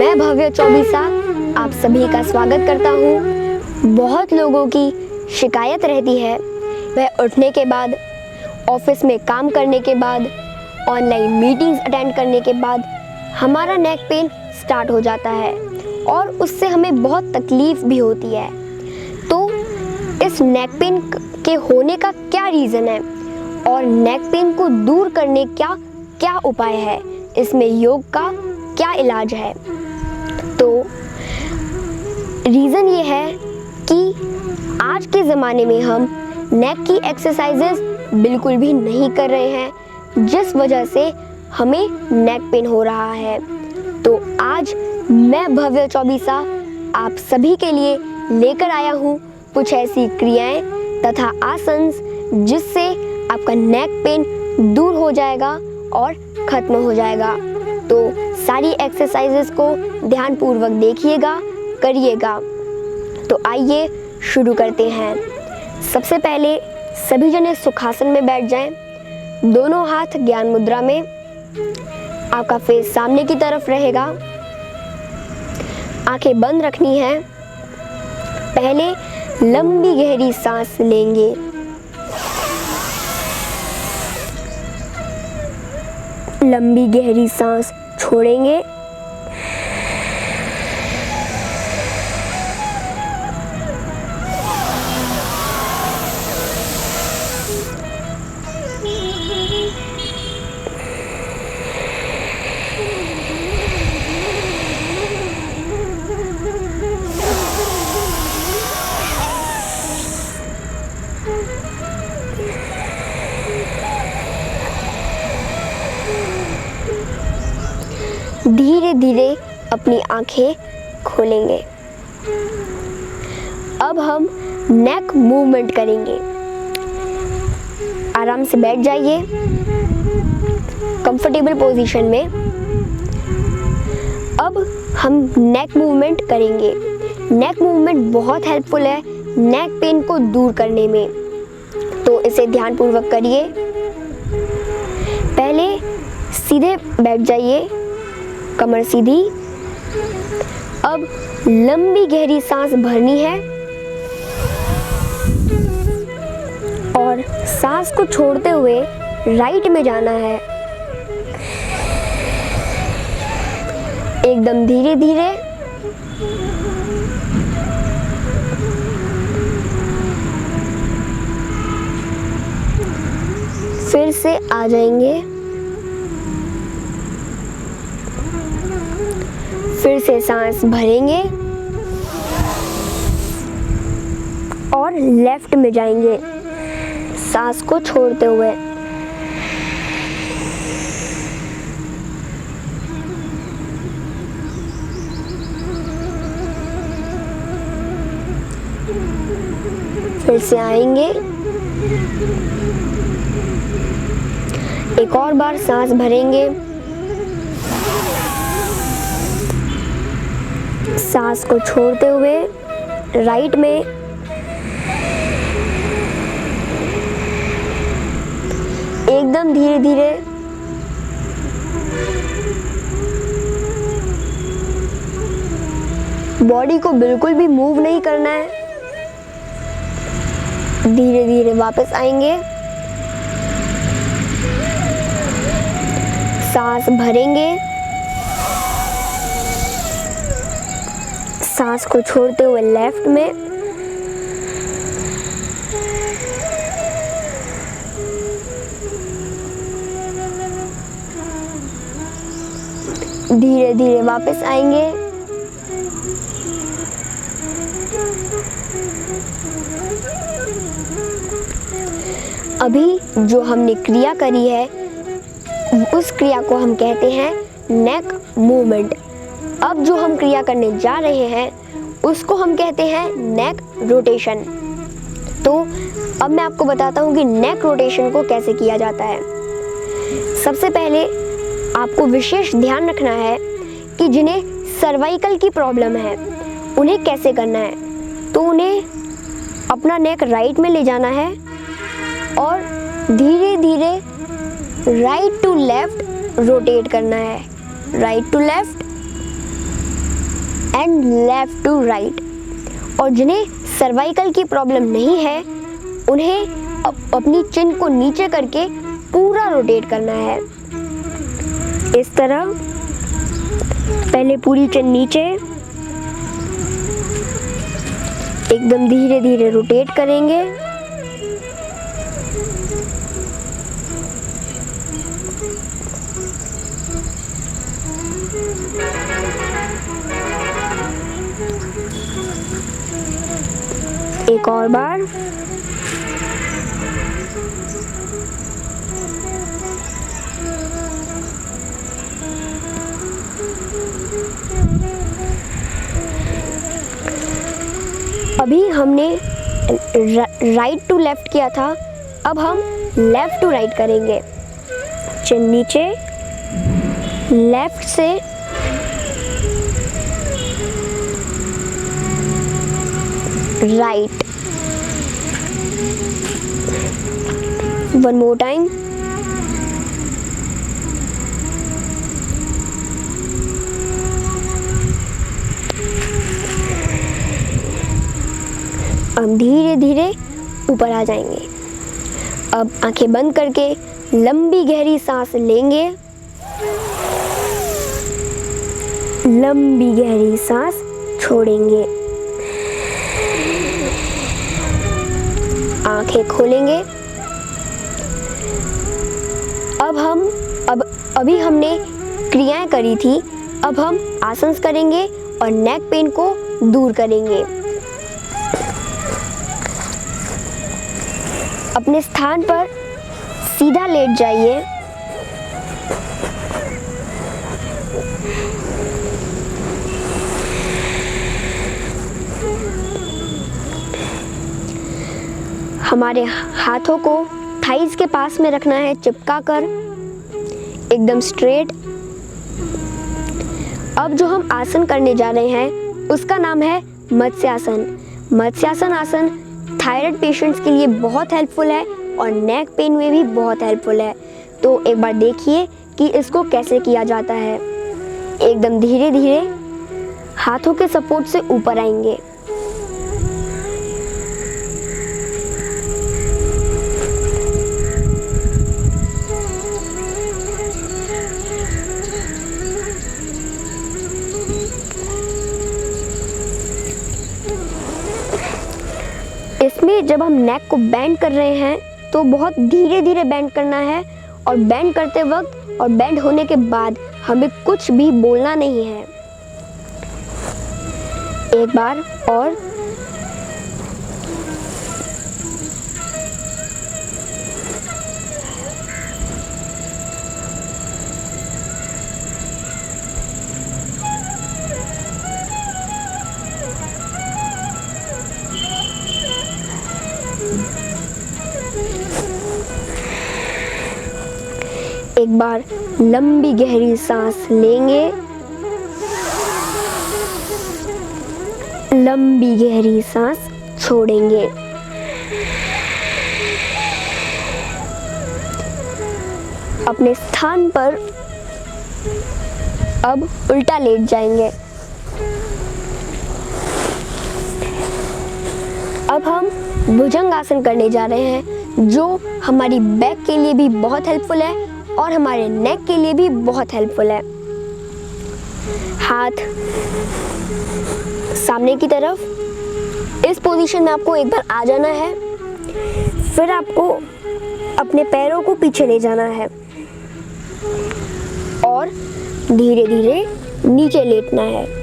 मैं भव्य चौबीसा आप सभी का स्वागत करता हूँ। बहुत लोगों की शिकायत रहती है, वह उठने के बाद, ऑफिस में काम करने के बाद, ऑनलाइन मीटिंग्स अटेंड करने के बाद हमारा नेक पेन स्टार्ट हो जाता है और उससे हमें बहुत तकलीफ भी होती है। तो इस नेक पेन के होने का क्या रीज़न है और नेक पेन को दूर करने का क्या उपाय है, इसमें योग का क्या इलाज है। तो रीज़न ये है कि आज के ज़माने में हम नेक की एक्सरसाइजेस बिल्कुल भी नहीं कर रहे हैं, जिस वजह से हमें नेक पेन हो रहा है। तो आज मैं भव्य चौबीसा आप सभी के लिए लेकर आया हूँ कुछ ऐसी क्रियाएं तथा आसन जिससे आपका नेक पेन दूर हो जाएगा और ख़त्म हो जाएगा। तो सारी एक्सरसाइजेस को ध्यानपूर्वक देखिएगा, करिएगा। तो आइए शुरू करते हैं। सबसे पहले सभी जने सुखासन में बैठ जाएं। दोनों हाथ ज्ञान मुद्रा में, आपका फेस सामने की तरफ रहेगा, आंखें बंद रखनी है। पहले लंबी गहरी सांस लेंगे, लंबी गहरी सांस छोड़ेंगे, धीरे धीरे अपनी आंखें खोलेंगे। अब हम नेक मूवमेंट करेंगे। आराम से बैठ जाइए कंफर्टेबल पोजीशन में। अब हम नेक मूवमेंट करेंगे। नेक मूवमेंट बहुत हेल्पफुल है नेक पेन को दूर करने में, तो इसे ध्यानपूर्वक करिए। पहले सीधे बैठ जाइए, कमर सीधी। अब लंबी गहरी सांस भरनी है और सांस को छोड़ते हुए राइट में जाना है, एकदम धीरे धीरे। फिर से आ जाएंगे, फिर से सांस भरेंगे और लेफ्ट में जाएंगे सांस को छोड़ते हुए। फिर से आएंगे, एक और बार सांस भरेंगे, सांस को छोड़ते हुए राइट में, एकदम धीरे धीरे। बॉडी को बिल्कुल भी मूव नहीं करना है। धीरे धीरे वापस आएंगे, सांस भरेंगे, सांस को छोड़ते हुए लेफ्ट में, धीरे धीरे वापस आएंगे, अभी जो हमने क्रिया करी है उस क्रिया को हम कहते हैं नेक मूवमेंट। अब जो हम क्रिया करने जा रहे हैं उसको हम कहते हैं नेक रोटेशन। तो अब मैं आपको बताता हूँ कि नेक रोटेशन को कैसे किया जाता है। सबसे पहले आपको विशेष ध्यान रखना है कि जिन्हें सर्वाइकल की प्रॉब्लम है उन्हें कैसे करना है। तो उन्हें अपना नेक राइट में ले जाना है और धीरे धीरे राइट टू लेफ्ट रोटेट करना है। Right to left, and left to right. और जिन्हें सर्वाइकल की प्रॉब्लम नहीं है उन्हें अपनी चिन को नीचे करके पूरा रोटेट करना है। इस तरह पहले पूरी चिन नीचे, एकदम धीरे धीरे रोटेट करेंगे। एक और बार। अभी हमने राइट टू लेफ्ट किया था, अब हम लेफ्ट टू राइट करेंगे। चिन नीचे, लेफ्ट से राइट। One more time. अब धीरे धीरे ऊपर आ जाएंगे। अब आंखें बंद करके लंबी गहरी सांस लेंगे, लंबी गहरी सांस छोड़ेंगे। आंखें खोलेंगे। अभी हमने क्रियाएं करी थी, अब हम आसन करेंगे और नेक पेन को दूर करेंगे। अपने स्थान पर सीधा लेट जाइए। हमारे हाथों को थाइज के पास में रखना है, चिपका कर एकदम स्ट्रेट। अब जो हम आसन करने जा रहे हैं उसका नाम है मत्स्यासन। मत्स्यासन आसन थायराइड पेशेंट्स के लिए बहुत हेल्पफुल है और नेक पेन में भी बहुत हेल्पफुल है। तो एक बार देखिए कि इसको कैसे किया जाता है। एकदम धीरे धीरे हाथों के सपोर्ट से ऊपर आएंगे। इसमें जब हम नेक को बेंड कर रहे हैं तो बहुत धीरे धीरे बेंड करना है और बेंड करते वक्त और बेंड होने के बाद हमें कुछ भी बोलना नहीं है। एक बार और। एक बार लंबी गहरी सांस लेंगे, लंबी गहरी सांस छोड़ेंगे। अपने स्थान पर अब उल्टा लेट जाएंगे। अब हम भुजंगासन करने जा रहे हैं जो हमारी बैक के लिए भी बहुत हेल्पफुल है और हमारे नेक के लिए भी बहुत हेल्पफुल है। हाथ सामने की तरफ, इस पोजीशन में आपको एक बार आ जाना है। फिर आपको अपने पैरों को पीछे ले जाना है और धीरे धीरे नीचे लेटना है।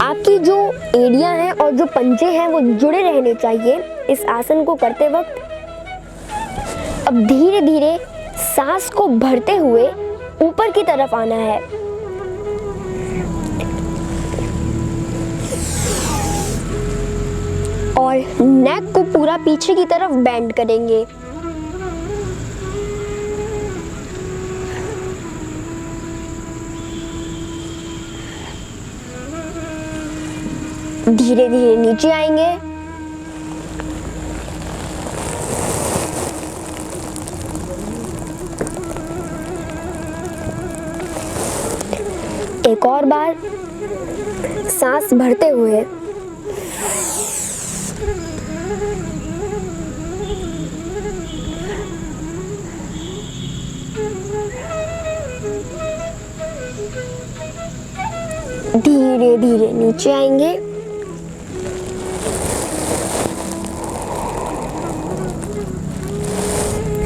आपकी जो एड़ियां हैं और जो पंजे हैं वो जुड़े रहने चाहिए इस आसन को करते वक्त। अब धीरे धीरे सांस को भरते हुए ऊपर की तरफ आना है और नेक को पूरा पीछे की तरफ बेंड करेंगे। धीरे धीरे नीचे आएंगे। एक और बार सांस भरते हुए धीरे धीरे नीचे आएंगे।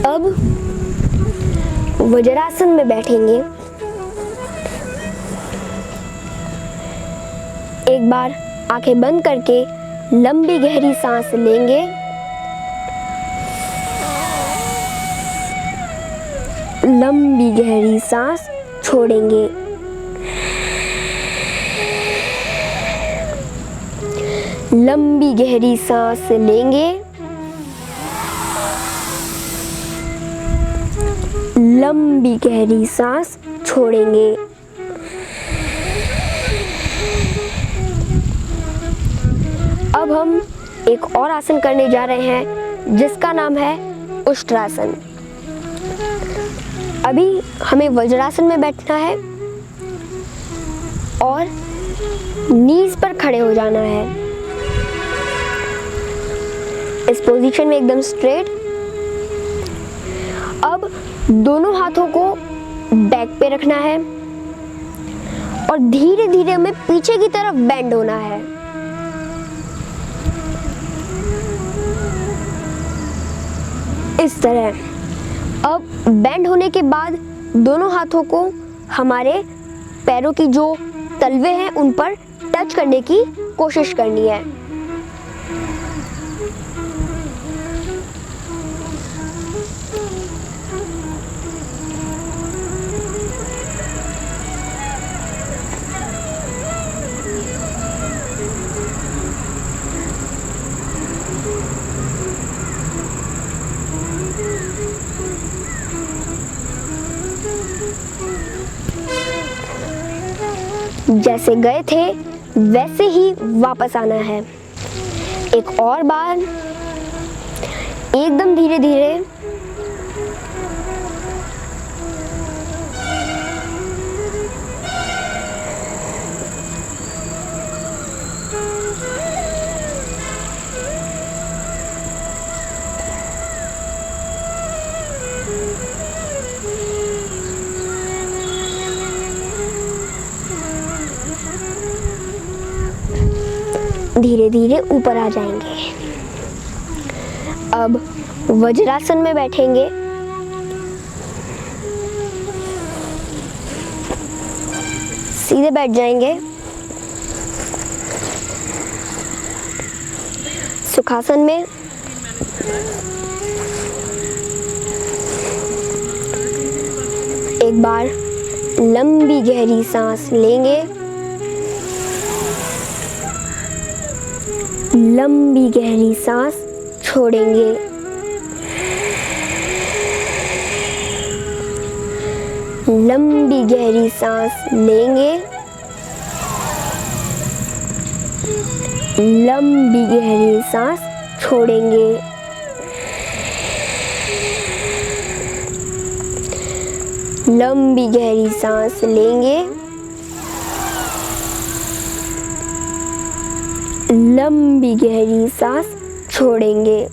अब वज्रासन में बैठेंगे। एक बार आंखें बंद करके लंबी गहरी सांस लेंगे। लंबी गहरी सांस छोड़ेंगे। लंबी गहरी सांस लेंगे। लंबी गहरी सांस छोड़ेंगे। अब हम एक और आसन करने जा रहे हैं जिसका नाम है उष्ट्रासन। अभी हमें वज्रासन में बैठना है और नीज पर खड़े हो जाना है। इस पोजीशन में एकदम स्ट्रेट। अब दोनों हाथों को बैक पे रखना है और धीरे धीरे हमें पीछे की तरफ बेंड होना है। इस तरह। अब बेंड होने के बाद दोनों हाथों को हमारे पैरों की जो तलवे हैं उन पर टच करने की कोशिश करनी है। जैसे गए थे वैसे ही वापस आना है। एक और बार एकदम धीरे धीरे। धीरे धीरे ऊपर आ जाएंगे। अब वज्रासन में बैठेंगे। सीधे बैठ जाएंगे। सुखासन में एक बार लंबी गहरी सांस लेंगे। लंबी गहरी सांस छोड़ेंगे। लंबी गहरी सांस लेंगे। लंबी गहरी सांस छोड़ेंगे। लंबी गहरी सांस लेंगे। लंबी गहरी सांस छोड़ेंगे।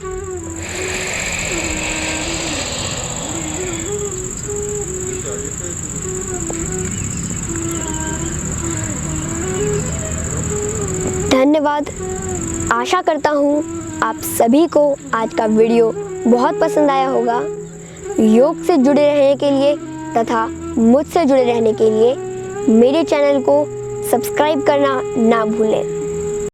धन्यवाद। आशा करता हूँ आप सभी को आज का वीडियो बहुत पसंद आया होगा। योग से जुड़े रहने के लिए तथा मुझसे जुड़े रहने के लिए मेरे चैनल को सब्सक्राइब करना ना भूलें।